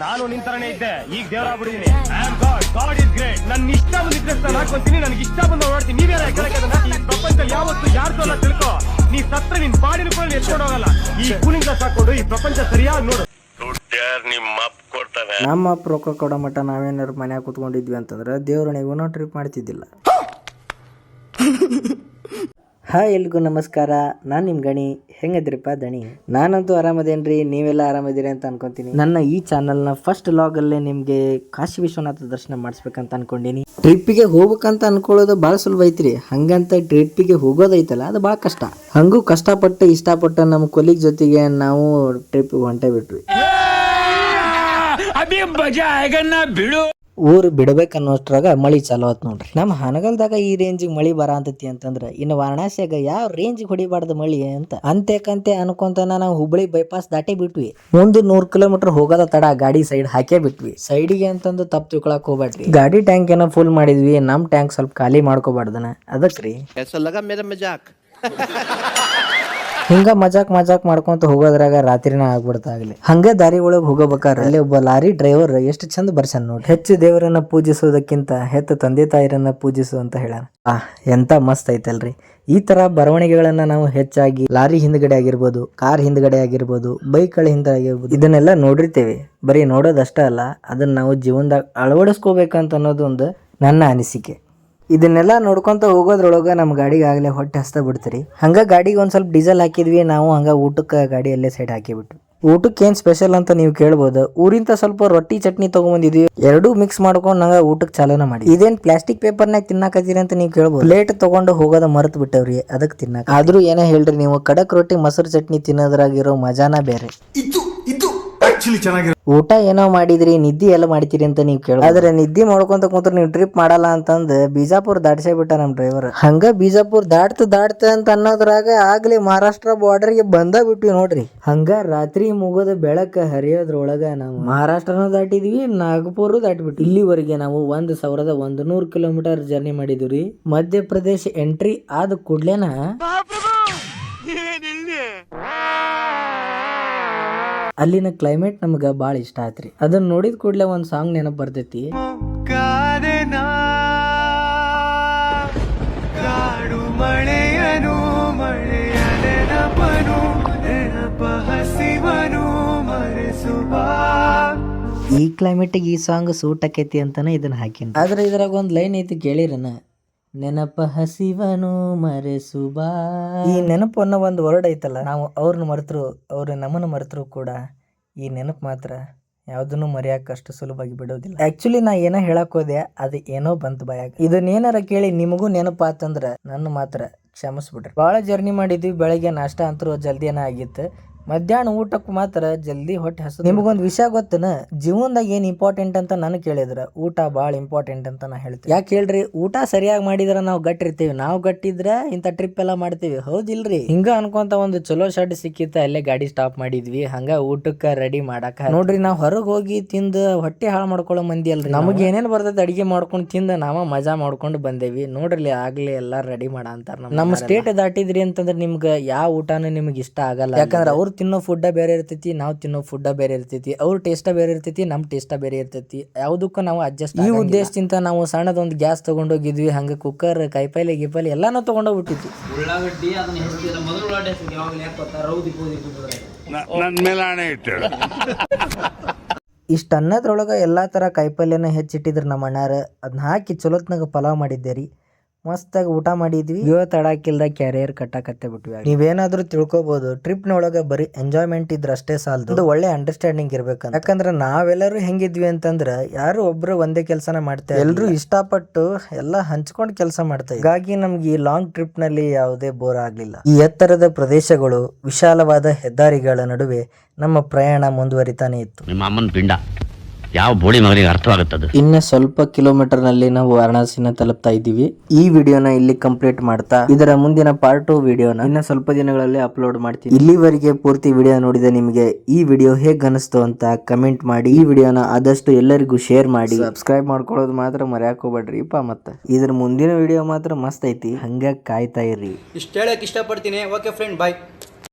ನಾನು ನಿಂತರನೇ ಇದ್ದೆ, ಈಗ ದೇವರಾಗ್ಬಿಟ್ಟಿದ್ದೀನಿ. I am God, God is great. ನನ್ನ ಇಷ್ಟ ಬಂದಿದ್ರೆ ನಾನು ಹಾಕೊಂತೀನಿ, ನನಗೆ ಇಷ್ಟ ಬಂದ ಓಡ್ತೀನಿ. ನೀವ್ಯಾರ ಕೇಳಕ್ಕೆ ಈ ಪ್ರಪಂಚದಲ್ಲಿ ಯಾವತ್ತು ಯಾರ್ದು ಅಲ್ಲ ತಿಳ್ಕೊ. ನೀ ಸತ್ರ ನಿನ್ ಬಾಡಿನ ಕೂಡ ಎತ್ಕೊಂಡು ಹೋಗಲ್ಲ. ಈ ಕೂಲಿಂಗ್ ಗ್ಲಾಸ್ ಹಾಕೊಂಡು ಈ ಪ್ರಪಂಚ ಸರಿಯಾಗಿ ನೋಡು. ನಮ್ಮ ಅಪ್ಪ ರೊಕ್ಕ ಕೊಡೋ ಮಟ್ಟ ನಾವೇನಾರು ಮನ್ಯಾಗ ಕೂತ್ಕೊಂಡಿದ್ವಿ ಅಂತಂದ್ರೆ ದೇವ್ರನಿಗೂ ನಾವು ಟ್ರಿಪ್ ಮಾಡ್ತಿದ್ದಿಲ್ಲ. ಹಾಯ್ ಎಲ್ರಿಗೂ ನಮಸ್ಕಾರ, ನಾನು ನಿಮ್ಮ ಗಣಿ. ಹೆಂಗದ್ರಿಪ್ಪ ದಣಿ? ನಾನಂತೂ ಆರಾಮದೇನ್ರಿ, ನೀವೆಲ್ಲ ಆರಾಮದಿರಿ ಅಂತ ಅನ್ಕೊಂತೀನಿ. ನನ್ನ ಈ ಚಾನಲ್ನ ಫಸ್ಟ್ ಲಾಗಲ್ಲೇ ನಿಮಗೆ ಕಾಶಿ ವಿಶ್ವನಾಥ ದರ್ಶನ ಮಾಡಿಸ್ಬೇಕಂತ ಅನ್ಕೊಂಡೀನಿ. ಟ್ರಿಪ್ಪಿಗೆ ಹೋಗ್ಬೇಕಂತ ಅನ್ಕೊಳ್ಳೋದು ಭಾಳ ಸುಲಭ ಐತ್ರಿ, ಹಂಗಂತ ಟ್ರಿಪ್ಪಿಗೆ ಹೋಗೋದೈತಲ್ಲ ಅದು ಭಾಳ ಕಷ್ಟ. ಹಂಗೂ ಕಷ್ಟಪಟ್ಟು ಇಷ್ಟಪಟ್ಟು ನಮ್ಮ ಕೊಲೀಗ್ ಜೊತೆಗೆ ನಾವು ಟ್ರಿಪ್ಪಿಗೆ ಹೊಂಟೇ ಬಿಟ್ವಿ. ಊರು ಬಿಡ್ಬೇಕನ್ನೋಷ್ಟ್ರಾಗ ಮಳಿ ಚಾಲು ಆತ್ ನೋಡ್ರಿ. ನಮ್ಮ ಹನಗಲ್ದಾಗ ಈ ರೇಂಜಿಗೆ ಮಳಿ ಬರ ಅಂತತಿ ಅಂತಂದ್ರೆ ಇನ್ನು ವಾರಣಾಸಿಯಾಗ ಯಾವ ರೇಂಜಿಗೆ ಹೊಡಿಬಾರ್ದು ಮಳಿ ಅಂತ ಅಂತೆ ಅನ್ಕೊಂತಾನ ನಾವು ಹುಬ್ಬಳ್ಳಿ ಬೈಪಾಸ್ ದಾಟಿ ಬಿಟ್ವಿ. ಮುಂದೆ 100 ಕಿಲೋಮೀಟರ್ ಹೋಗೋದ ತಡ ಗಾಡಿ ಸೈಡ್ ಹಾಕೇ ಬಿಟ್ವಿ. ಸೈಡಿಗೆ ಅಂತಂದು ತಪ್ಪು ತಿಳ್ಕೊಳಕ್ ಹೋಗ್ಬೇಡ್ರಿ. ಗಾಡಿ ಟ್ಯಾಂಕ್ ಏನೋ ಫುಲ್ ಮಾಡಿದ್ವಿ, ನಮ್ ಟ್ಯಾಂಕ್ ಸ್ವಲ್ಪ ಖಾಲಿ ಮಾಡ್ಕೋಬಾರ್ದನ, ಅದಕ್ರಿ ಹಿಂಗ ಮಜಾಕ್ ಮಾಡ್ಕೊಂತ ಹೋಗೋದ್ರಾಗ ರಾತ್ರಿನ ಆಗ್ಬಿಡ್ತಾಗ್ಲಿ. ಹಂಗ ದಾರಿ ಒಳಗ್ ಹೋಗಬೇಕಾದ್ರೆ ಅಲ್ಲಿ ಒಬ್ಬ ಲಾರಿ ಡ್ರೈವರ್ ಎಷ್ಟು ಚಂದ ಬರ್ಸನ್ ನೋಡಿ. ಹೆಚ್ಚು ದೇವರನ್ನ ಪೂಜಿಸೋದಕ್ಕಿಂತ ಹೆತ್ತ ತಂದೆ ತಾಯಿರನ್ನ ಪೂಜಿಸು ಅಂತ ಹೇಳ. ಎಂತ ಮಸ್ತ್ ಐತಲ್ರಿ. ಈ ತರ ಬರವಣಿಗೆಗಳನ್ನ ನಾವು ಹೆಚ್ಚಾಗಿ ಲಾರಿ ಹಿಂದ್ಗಡೆ ಆಗಿರ್ಬೋದು, ಕಾರ್ ಹಿಂದ್ಗಡೆ ಆಗಿರ್ಬೋದು, ಬೈಕ್ಗಳ ಹಿಂದೆ ಆಗಿರ್ಬೋದು, ಇದನ್ನೆಲ್ಲ ನೋಡಿರ್ತೇವೆ. ಬರೀ ನೋಡೋದಷ್ಟ ಅಲ್ಲ, ಅದನ್ನ ನಾವು ಜೀವನದಾಗ ಅಳವಡಿಸ್ಕೋಬೇಕಂತ ಅನ್ನೋದು ಒಂದು ನನ್ನ ಅನಿಸಿಕೆ. ಇದನ್ನೆಲ್ಲ ನೋಡ್ಕೊಂತ ಹೋಗೋದ್ರೊಳಗ ನಮ್ಮ ಗಾಡಿಗೆ ಆಗ್ಲೇ ಹೊಟ್ಟೆ ಹಸ್ತಾ ಬಿಡ್ತೀರಿ. ಹಂಗ ಗಾಡಿಗೆ ಒಂದ್ ಸ್ವಲ್ಪ ಡೀಸೆಲ್ ಹಾಕಿದ್ವಿ ನಾವು. ಹಂಗ ಊಟಕ್ಕೆ ಗಾಡಿಯಲ್ಲೇ ಸೈಡ್ ಹಾಕಿಬಿಟ್ಟು ಊಟಕ್ಕೆ ಏನ್ ಸ್ಪೆಷಲ್ ಅಂತ ನೀವು ಕೇಳ್ಬೋದು. ಊರಿಂದ ಸ್ವಲ್ಪ ರೊಟ್ಟಿ ಚಟ್ನಿ ತಗೊಂಬಂದಿದ್ವಿ, ಎರಡೂ ಮಿಕ್ಸ್ ಮಾಡ್ಕೊಂಡು ನಂಗ ಊಟಕ್ಕೆ ಚಾಲನ ಮಾಡಿ. ಇದೇನ್ ಪ್ಲಾಸ್ಟಿಕ್ ಪೇಪರ್ನಾಗ ತಿನ್ನಾಕತ್ತೀರಿ ಅಂತ ನೀವು ಕೇಳ್ಬೋದು. ಪ್ಲೇಟ್ ತಗೊಂಡು ಹೋಗೋದ ಮರ್ತ್ ಬಿಟ್ಟವ್ರಿ ಅದಕ್ಕೆ ತಿನ್ನಾಕ. ಆದ್ರೂ ಏನೇ ಹೇಳ್ರಿ ನೀವು, ಕಡಕ್ ರೊಟ್ಟಿ ಮೊಸರು ಚಟ್ನಿ ತಿನ್ನೋದ್ರಾಗಿರೋ ಮಜಾನ ಬೇರೆ. ಊಟ ಏನೋ ಮಾಡಿದ್ರಿ, ನಿದ್ದೆ ಎಲ್ಲ ಮಾಡ್ತೀರಿ ಅಂತ ನೀವು ಕೇಳ. ಆದ್ರೆ ನಿದ್ದೆ ಮಾಡ್ಕೊಂತ ಕುಂತ್ರ ನೀವು ಟ್ರಿಪ್ ಮಾಡಲ್ಲ ಅಂತಂದ್ ಬಿಜಾಪುರ್ ದಾಟ್ಸೇ ಬಿಟ್ಟ ನಮ್ ಡ್ರೈವರ್. ಹಂಗ ಬಿಜಾಪುರ್ ದಾಟ್ತ ಅಂತ ಅನ್ನೋದ್ರಾಗ ಆಗ್ಲಿ ಮಹಾರಾಷ್ಟ್ರ ಬಾರ್ಡರ್ಗೆ ಬಂದ ಬಿಟ್ವಿ ನೋಡ್ರಿ. ಹಂಗ ರಾತ್ರಿ ಮುಗೋದ ಬೆಳಕ ಹರಿಯೋದ್ರೊಳಗ ನಾವು ಮಹಾರಾಷ್ಟ್ರನ ದಾಟಿದ್ವಿ, ನಾಗಪುರ ದಾಟ್ಬಿಟ್ವಿ. ಇಲ್ಲಿವರೆಗೆ ನಾವು 1100 ಕಿಲೋಮೀಟರ್ ಜರ್ನಿ ಮಾಡಿದ್ವಿ. ಮಧ್ಯಪ್ರದೇಶ ಎಂಟ್ರಿ ಆದ ಕೂಡ್ಲೇನ ಅಲ್ಲಿನ ಕ್ಲೈಮೇಟ್ ನಮ್ಗ ಬಾಳ ಇಷ್ಟ ಆಯ್ತ್ರಿ. ಅದನ್ನ ನೋಡಿದ ಕೂಡಲೇ ಒಂದ್ ಸಾಂಗ್ ನೆನಪು ಬರ್ತೈತಿ. ಈ ಕ್ಲೈಮೇಟಿಗೆ ಈ ಸಾಂಗ್ ಸೂಟ್ ಆಕೈತಿ ಅಂತಾನೆ ಇದನ್ನ ಹಾಕಿನ. ಆದ್ರೆ ಇದ್ರಾಗ ಒಂದ್ ಲೈನ್ ಐತಿ ಕೇಳಿರನ, ನೆನಪ ಹಸಿವನು ಮರೆಸುಬಾ. ಈ ನೆನಪು ಅನ್ನೋ ಒಂದು ವರ್ಡ್ ಐತಲ್ಲ, ನಾವು ಅವ್ರನ್ನ ಮರೆತರು, ಅವ್ರ ನಮ್ಮನ್ನ ಮರೆತರು ಕೂಡ ಈ ನೆನಪು ಮಾತ್ರ ಯಾವ್ದನ್ನು ಮರೆಯಕ್ಕೆ ಅಷ್ಟು ಸುಲಭವಾಗಿ ಬಿಡೋದಿಲ್ಲ. ಆಕ್ಚುಲಿ ನಾ ಏನೋ ಹೇಳಕ್ ಹೋದೆ, ಅದು ಏನೋ ಬಂತು ಬಾಯಾಗ. ಇದನ್ನೇನಾರ ಕೇಳಿ ನಿಮಗೂ ನೆನಪಾತಂದ್ರ ನನ್ನ ಮಾತ್ರ ಕ್ಷಮಿಸ್ಬಿಡ್ರಿ. ಭಾಳ ಜರ್ನಿ ಮಾಡಿದ್ವಿ. ಬೆಳಗ್ಗೆ ನಾಷ್ಟ ಅಂತರೂ ಜಲ್ದಿನ ಆಗಿತ್ತು. ಮಧ್ಯಾಹ್ನ ಊಟಕ್ಕೆ ಮಾತ್ರ ಜಲ್ದಿ ಹೊಟ್ಟೆ ಹಸು. ನಿಮಗೊಂದು ವಿಷಯ ಗೊತ್ತನ, ಜೀವನದಾಗ ಏನ್ ಇಂಪಾರ್ಟೆಂಟ್ ಅಂತ ನಾನು ಕೇಳಿದ್ರ ಊಟ ಭಾಳ ಇಂಪಾರ್ಟೆಂಟ್ ಅಂತ ನಾ ಹೇಳ್ತೀನಿ. ಯಾಕೆ ಹೇಳ್ರಿ, ಊಟ ಸರಿಯಾಗಿ ಮಾಡಿದ್ರ ನಾವು ಗಟ್ಟಿರ್ತೀವಿ. ನಾವು ಗಟ್ಟಿದ್ರ ಇಂಥ ಟ್ರಿಪ್ ಎಲ್ಲ ಮಾಡ್ತೀವಿ, ಹೌದಿಲ್ರಿ? ಹಿಂಗ ಅನ್ಕೊಂತ ಒಂದು ಚಲೋ ಶೆಡ್ ಸಿಕ್ಕಿತ್ತ, ಅಲ್ಲೇ ಗಾಡಿ ಸ್ಟಾಪ್ ಮಾಡಿದ್ವಿ. ಹಂಗ ಊಟಕ್ಕೆ ರೆಡಿ ಮಾಡಾಕ ನೋಡ್ರಿ, ನಾವು ಹೊರಗೆ ಹೋಗಿ ತಿಂದ ಹೊಟ್ಟೆ ಹಾಳು ಮಾಡ್ಕೊಳ್ಳೋ ಮಂದಿ ಅಲ್ರಿ. ನಮಗೆ ಏನೇನ್ ಬರ್ತೈತೆ ಅಡಿಗೆ ಮಾಡ್ಕೊಂಡು ತಿಂದ ನಾವ ಮಜಾ ಮಾಡ್ಕೊಂಡು ಬಂದೇವಿ. ನೋಡ್ರಿ ಆಗ್ಲಿ ಎಲ್ಲಾ ರೆಡಿ ಮಾಡ ಅಂತಾರ. ನಮ್ಮ ಸ್ಟೇಟ್ ದಾಟಿದ್ರಿ ಅಂತಂದ್ರೆ ನಿಮ್ಗೆ ಯಾವ ಊಟನೂ ನಿಮ್ಗೆ ಇಷ್ಟ ಆಗಲ್ಲ. ಯಾಕಂದ್ರೆ ಅವ್ರು ತಿನ್ನೋ ಫುಡ್ ಬೇರೆ ಇರ್ತೈತಿ, ನಾವು ತಿನ್ನೋ ಫುಡ್ ಬೇರೆ ಇರ್ತೈತಿ. ಅವ್ರ ಟೇಸ್ಟ್ ಬೇರೆ ಇರ್ತೈತಿ, ನಮ್ ಟೇಸ್ಟ್ ಬೇರೆ ಇರ್ತೈತಿ. ಯಾವುದಕ್ಕೂ ನಾವು ಅಡ್ಜಸ್ಟ್. ಈ ಉದ್ದೇಶದಿಂದ ನಾವು ಸಣ್ಣದೊಂದು ಗ್ಯಾಸ್ ತಗೊಂಡೋಗಿದ್ವಿ. ಹಂಗ ಕುಕ್ಕರ್, ಕೈಪಲ್ಲೆ ಗಿಪಲ್ಲೆ ಎಲ್ಲಾನು ತಗೊಂಡೋಗ್ಬಿಟ್ಟಿದ್ವಿ. ಉಳ್ಳಾಗಡ್ಡಿ ಅದನ್ನ ಹೆಸರು ಮೊದಲು ಉಳ್ಳಾಗಡ್ಡಿ ಯಾವಾಗಲೇ ಹಾಕೋತಾರ, ರೌದಿ ಇಷ್ಟ ಅನ್ನೋದ್ರೊಳಗ ಎಲ್ಲಾ ತರ ಕಾಯಿಪಲ್ಯನ ಹೆಚ್ಚಿಟ್ಟಿದ್ರು ನಮ್ಮ ಅಣ್ಣಾರ. ಅದನ್ನ ಹಾಕಿ ಚಲೋತ್ನಾಗ ಪಲಾವ್ ಮಾಡಿದ್ದೇರಿ. ಮಸ್ತಾಗಿ ಊಟ ಮಾಡಿದ್ವಿ. ತಡಾಕಿಲ್ದ ಕ್ಯಾರಿಯರ್ ಕಟ್ಟಾಕತ್ತೆ ಬಿಟ್ವಿ. ನೀವೇನಾದ್ರೂ ತಿಳ್ಕೊಬಹುದು, ಟ್ರಿಪ್ ನೊಳಗ ಬರೀ ಎಂಜಾಯ್ಮೆಂಟ್ ಇದ್ರ ಅಷ್ಟೇ ಸಾಲದು, ಅದು ಒಳ್ಳೆ ಅಂಡರ್ಸ್ಟ್ಯಾಂಡಿಂಗ್ ಇರ್ಬೇಕಂತ. ಯಾಕಂದ್ರ ನಾವೆಲ್ಲರೂ ಹೆಂಗಿದ್ವಿ ಅಂತಂದ್ರ ಯಾರು ಒಬ್ರು ಒಂದೇ ಕೆಲ್ಸನ ಮಾಡ್ತೇವೆ, ಎಲ್ರು ಇಷ್ಟಪಟ್ಟು ಎಲ್ಲಾ ಹಂಚ್ಕೊಂಡ್ ಕೆಲಸ ಮಾಡ್ತೇವೆ. ಹೀಗಾಗಿ ನಮ್ಗೆ ಈ ಲಾಂಗ್ ಟ್ರಿಪ್ ನಲ್ಲಿ ಯಾವುದೇ ಬೋರ್ ಆಗ್ಲಿಲ್ಲ. ಈ ಎತ್ತರದ ಪ್ರದೇಶಗಳು, ವಿಶಾಲವಾದ ಹೆದ್ದಾರಿಗಳ ನಡುವೆ ನಮ್ಮ ಪ್ರಯಾಣ ಮುಂದುವರಿತಾನೆ ಇತ್ತು. ನಿಮ್ಮ ಅಮ್ಮನ ಪಿಂಡ ಯಾವ ಬೋಳಿ ಮಗನಿಗೆ ಅರ್ಥವಾಗುತ್ತದೆ. ಇನ್ನ ಸ್ವಲ್ಪ ಕಿಲೋಮೀಟರ್ ನಲ್ಲಿ ನಾವು ವಾರಣಾಸಿನ ತಲುಪ್ತಾ ಇದ್ದೀವಿ. ಈ ವಿಡಿಯೋನ ಇಲ್ಲಿ ಕಂಪ್ಲೀಟ್ ಮಾಡ್ತಾ ಇದರ ಮುಂದಿನ ಪಾರ್ಟ್ 2 ವಿಡಿಯೋನ ಇನ್ನ ಸ್ವಲ್ಪ ದಿನಗಳಲ್ಲಿ ಅಪ್ಲೋಡ್ ಮಾಡ್ತೀನಿ. ಇಲ್ಲಿವರೆಗೆ ಪೂರ್ತಿ ವಿಡಿಯೋ ನೋಡಿದ ನಿಮಗೆ ಈ ವಿಡಿಯೋ ಹೇಗ್ ಅನಿಸ್ತು ಅಂತ ಕಮೆಂಟ್ ಮಾಡಿ. ಈ ವಿಡಿಯೋನ ಆದಷ್ಟು ಎಲ್ಲರಿಗೂ ಶೇರ್ ಮಾಡಿ. ಸಬ್ಸ್ಕ್ರೈಬ್ ಮಾಡ್ಕೊಳ್ಳೋದು ಮಾತ್ರ ಮರ್ಯಾಕ್ ಹೋಗ್ಬೇಡ್ರಿ. ಮತ್ತೆ ಇದ್ರ ಮುಂದಿನ ವಿಡಿಯೋ ಮಾತ್ರ ಮಸ್ತ್ ಐತಿ, ಹಂಗ ಕಾಯ್ತಾ ಇರ್ರಿ. ಇಷ್ಟ ಹೇಳಕ್ ಇಷ್ಟಪಡ್ತೀನಿ. ಓಕೆ ಫ್ರೆಂಡ್, ಬಾಯ್.